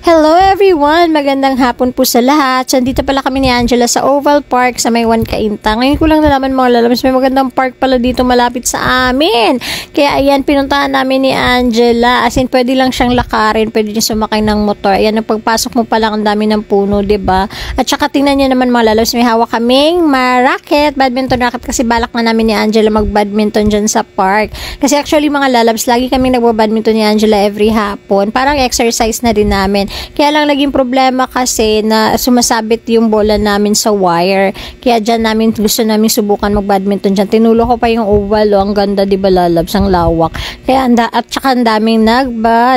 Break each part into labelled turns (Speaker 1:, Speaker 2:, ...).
Speaker 1: Hello everyone! Magandang hapon po sa lahat. So, dito pala kami ni Angela sa Oval Park sa may 1 Cainta. Ngayon ko lang nalaman mga lalabas, may magandang park pala dito malapit sa amin. Kaya ayan, pinuntahan namin ni Angela. As in, pwede lang siyang lakarin, pwede niya sumakay ng motor. Ayan, nang pagpasok mo pa lang ang dami ng puno, 'di ba? At saka tingnan niyo naman mga lalabas, may hawak kaming racket, badminton racket kasi balak na namin ni Angela mag-badminton dyan sa park. Kasi actually mga lalabas, lagi kaming nagba-badminton ni Angela every hapon. Parang exercise na din namin. Kaya lang naging problema kasi na sumasabit yung bola namin sa wire. Kaya dyan gusto namin subukan mag-badminton dyan. Tinulo ko pa yung oval, ang ganda, di ba lalabs, ang lawak. Kaya at saka ang daming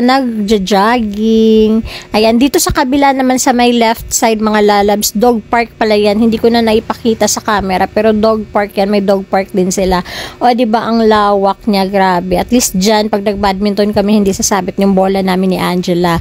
Speaker 1: nagja-jogging. Ayan, dito sa kabila naman sa may left side mga lalabs, dog park pala yan. Hindi ko na naipakita sa camera, pero dog park yan. May dog park din sila. O, di ba ang lawak niya, grabe. At least dyan, pag nag-badminton kami, hindi sasabit yung bola namin ni Angela.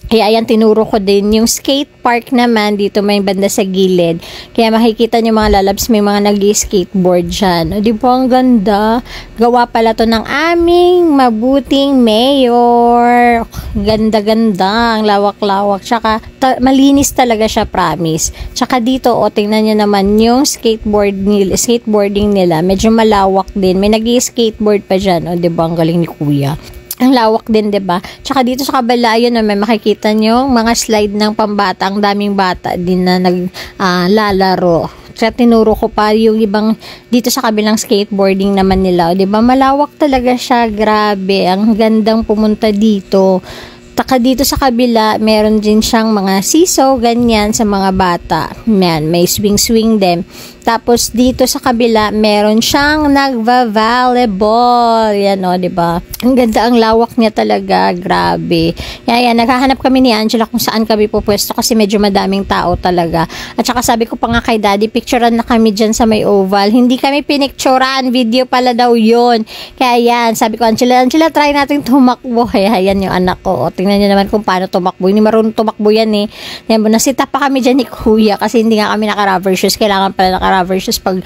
Speaker 1: Kaya ayan, tinuro ko din yung skate park naman dito may banda sa gilid. Kaya makikita nyo mga lalabs, may mga nag-skateboard dyan. O, di ba ang ganda? Gawa pala to ng aming mabuting mayor. Ganda-ganda, ang lawak-lawak. Tsaka malinis talaga siya, promise. Tsaka dito, o tingnan nyo naman yung skateboarding nila. Medyo malawak din. May nag-skateboard pa dyan. O, di ba ang galing ni Kuya? Ang lawak din, 'di ba? Tsaka dito sa kabila, yun, may makikita nyo mga slide ng pambata. Ang daming bata din na naglalaro. Kaya tinuro ko pa yung ibang dito sa kabilang skateboarding naman nila. 'Di ba? Malawak talaga siya, grabe. Ang gandang pumunta dito. Taka dito sa kabila, meron din siyang mga siso, ganyan sa mga bata. May swing-swing din. Tapos dito sa kabila, meron siyang nagva-volleyball. Yan o, diba? Ang ganda, ang lawak niya talaga. Grabe. Yan, naghahanap kami ni Angela kung saan kami pupwesto kasi medyo madaming tao talaga. At saka sabi ko pa nga kay Daddy, picturean na kami dyan sa may oval. Hindi kami pinicturean, video pala daw yun. Kaya yan, sabi ko, Angela, try natin tumakbo. Kaya yan yung anak ko. O, tingnan niyo naman kung paano tumakbo. Hindi marunong tumakbo yan eh. Yan, nasita pa kami dyan ni Kuya kasi hindi nga kami naka-rubber shoes. Kailangan pala naka-rubber shoes pag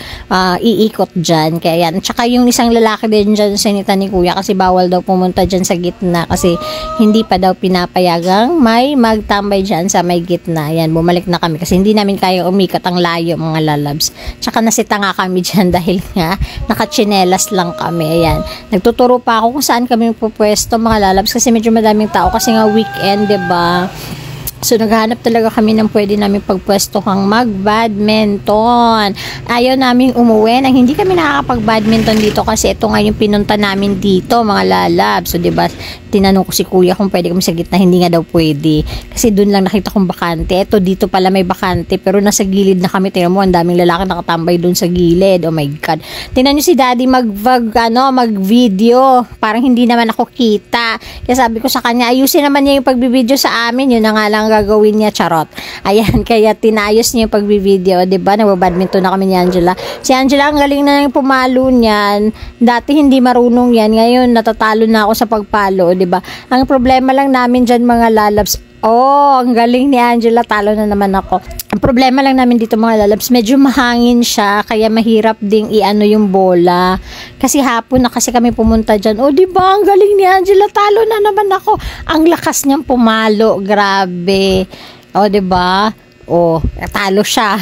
Speaker 1: iikot dyan. Kaya yan. Tsaka yung isang lalaki din dyan sinita ni Kuya kasi bawal daw pumunta dyan sa gitna kasi hindi pa daw pinapayagang may magtambay dyan sa may gitna. Yan, bumalik na kami kasi hindi namin kaya umikat ang layo mga lalabs. Tsaka nasita nga kami dyan dahil nga nakachinelas lang kami. Ayan. Nagtuturo pa ako kung saan kami pupwesto mga lalabs kasi medyo madaming tao kasi nga weekend, diba? So, naghahanap talaga kami ng pwede namin pagpwestohang mag-badminton. Ayaw namin umuwi nang hindi kami nakakapag-badminton dito kasi ito nga yung pinunta namin dito, mga lalab. So, diba, tinanong ko si Kuya kung pwede kami sa gitna, hindi nga daw pwede. Kasi dun lang nakita kong bakante. Ito, dito pala may bakante, pero nasa gilid na kami. Tingnan mo, ang daming lalaki nakatambay dun sa gilid. Oh my God. Tingnan nyo si Daddy mag-video. Parang hindi naman ako kita. Kaya sabi ko sa kanya, ayusin naman niya yung pagbibideo sa amin. Yun na nga lang gagawin niya, charot. Ayan, kaya tinayos niya yung pagbibideo, diba? Nagba-badminton na kami ni Angela. Si Angela, ang galing na yung pumalo niyan. Dati hindi marunong yan. Ngayon, natatalo na ako sa pagpalo, diba? Ang problema lang namin dyan, mga lalabs, ang galing ni Angela, talo na naman ako. Ang problema lang namin dito mga lalabs, medyo mahangin siya, kaya mahirap ding iano yung bola. Kasi hapon na kasi kami pumunta dyan. O, diba, ang galing ni Angela, talo na naman ako. Ang lakas niyang pumalo, grabe. O, diba? O, talo siya.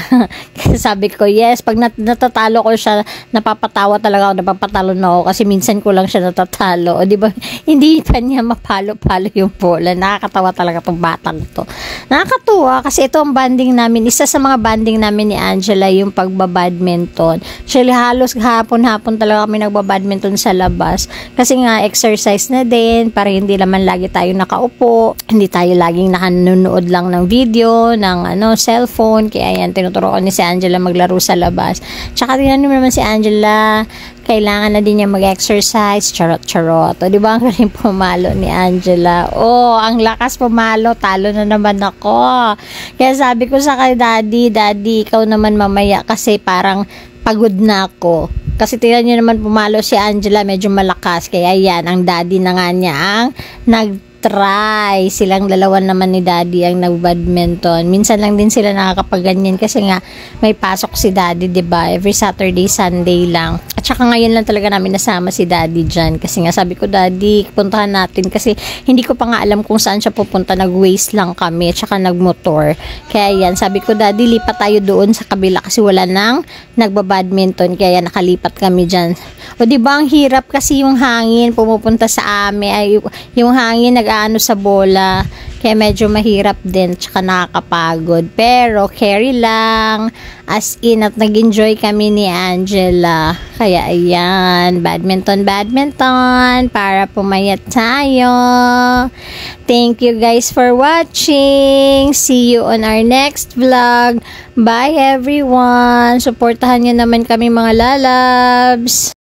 Speaker 1: Kasi sabi ko, yes, pag natatalo ko siya, napapatawa talaga ako, napapatalo na ako kasi minsan ko lang siya natatalo. O, diba, hindi pa niya mapalo-palo yung bola. Nakakatawa talaga itong batang to. Nakakatuwa kasi ito ang banding namin. Isa sa mga banding namin ni Angela yung pagbabadminton. Actually, halos hapon-hapon talaga kami nagbabadminton sa labas. Kasi nga, exercise na din para hindi naman lagi tayo nakaupo. Hindi tayo laging nanonood lang ng video, ng cellphone. Kaya yan, tinuturo ko ni si Angela maglaro sa labas. Tsaka tingnan naman si Angela, kailangan na din niya mag-exercise. Charot. O, diba ang galing pumalo ni Angela? Ang lakas pumalo. Talo na naman ako. Kaya sabi ko sa kay Daddy, ikaw naman mamaya kasi parang pagod na ako. Kasi tingnan niyo naman pumalo si Angela, medyo malakas. Kaya yan, ang Daddy na nga niya ang try. Silang dalawa naman ni Daddy ang nag-badminton. Minsan lang din sila nakakapagganyan kasi nga may pasok si Daddy, 'di ba? Every Saturday, Sunday lang. At saka ngayon lang talaga namin nasama si Daddy dyan. Kasi nga sabi ko, Daddy, puntahan natin. Kasi hindi ko pa nga alam kung saan siya pupunta. Nag-waste lang kami. At saka nag-motor. Kaya yan, sabi ko, Daddy, lipat tayo doon sa kabila. Kasi wala nang nagbabadminton. Kaya nakalipat kami dyan. O diba, ang hirap kasi yung hangin pumupunta sa amin. Ay, yung hangin nag-aano sa bola. Kaya medyo mahirap din, tsaka nakakapagod. Pero, carry lang. As in, at nag-enjoy kami ni Angela. Kaya, ayan. Badminton, para pumayat tayo. Thank you guys for watching. See you on our next vlog. Bye everyone. Supportahan nyo naman kami mga lalabs.